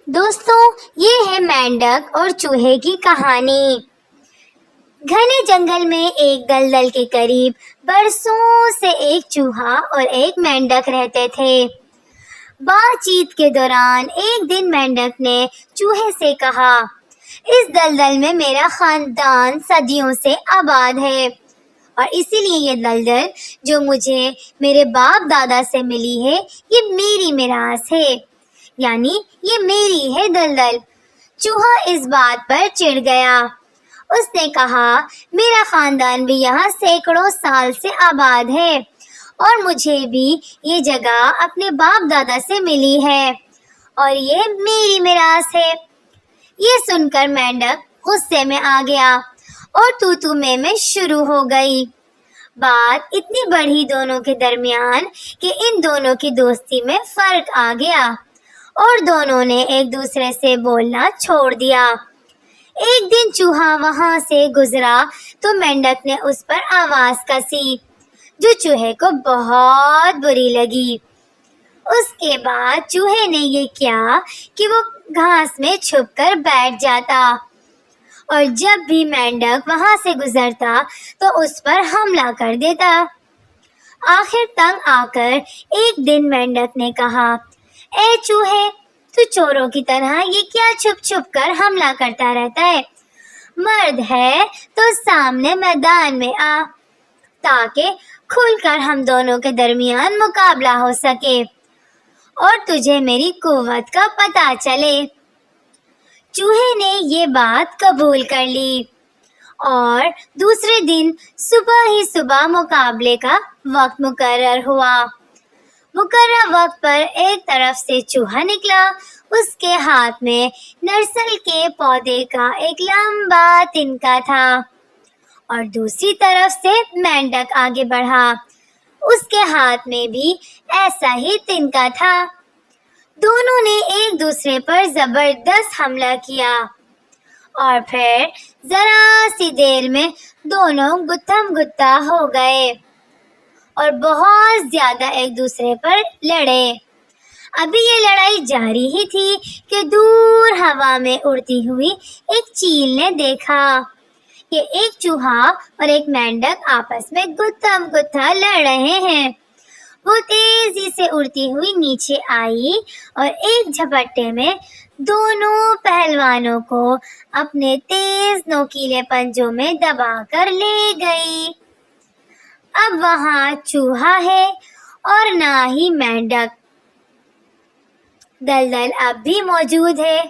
دوستوں، یہ ہے مینڈک اور چوہے کی کہانی۔ گھنے جنگل میں ایک دلدل کے قریب برسوں سے ایک چوہا اور ایک مینڈک رہتے تھے۔ بات چیت کے دوران ایک دن مینڈک نے چوہے سے کہا، اس دلدل میں میرا خاندان صدیوں سے آباد ہے اور اسی لیے یہ دلدل جو مجھے میرے باپ دادا سے ملی ہے یہ میری میراث ہے، یعنی یہ میری ہے دلدل۔ چوہا اس بات پر چڑ گیا۔ اس نے کہا، میرا خاندان بھی یہاں سینکڑوں سال سے آباد ہے اور مجھے بھی یہ جگہ اپنے باپ دادا سے ملی ہے اور یہ میری میراث ہے۔ یہ سن کر مینڈک غصے میں آ گیا اور تو میں شروع ہو گئی۔ بات اتنی بڑھی دونوں کے درمیان کہ ان دونوں کی دوستی میں فرق آ گیا اور دونوں نے ایک دوسرے سے بولنا چھوڑ دیا۔ ایک دن چوہا وہاں سے گزرا تو مینڈک نے اس پر آواز کسی جو چوہے کو بہت بری لگی۔ اس کے بعد چوہے نے یہ کیا کہ وہ گھاس میں چھپ کر بیٹھ جاتا اور جب بھی مینڈک وہاں سے گزرتا تو اس پر حملہ کر دیتا۔ آخر تنگ آ کر ایک دن مینڈک نے کہا، اے چوہے، تو چوروں کی طرح یہ کیا چھپ چھپ کر حملہ کرتا رہتا ہے؟ مرد ہے تو سامنے میدان میں آ تاکہ کھل کر ہم دونوں کے درمیان مقابلہ ہو سکے اور تجھے میری قوت کا پتہ چلے۔ چوہے نے یہ بات قبول کر لی اور دوسرے دن صبح ہی صبح مقابلے کا وقت مقرر ہوا۔ مقررہ وقت پر ایک طرف سے چوہا نکلا، اس کے ہاتھ میں نرسل کے پودے کا ایک لمبا تنکا تھا اور دوسری طرف سے مینڈک آگے بڑھا، اس کے ہاتھ میں بھی ایسا ہی تنکا تھا۔ دونوں نے ایک دوسرے پر زبردست حملہ کیا اور پھر ذرا سی دیر میں دونوں گتھم گتھا ہو گئے اور بہت زیادہ ایک دوسرے پر لڑے۔ ابھی یہ لڑائی جاری ہی تھی کہ دور ہوا میں اڑتی ہوئی ایک چیل نے دیکھا کہ ایک چوہا اور ایک مینڈک آپس میں گتھم گتھا لڑ رہے ہیں۔ وہ تیزی سے اڑتی ہوئی نیچے آئی اور ایک جھپٹے میں دونوں پہلوانوں کو اپنے تیز نوکیلے پنجوں میں دبا کر لے گئی۔ اب وہاں چوہا ہے اور نہ ہی مینڈک، دلدل اب بھی موجود ہے۔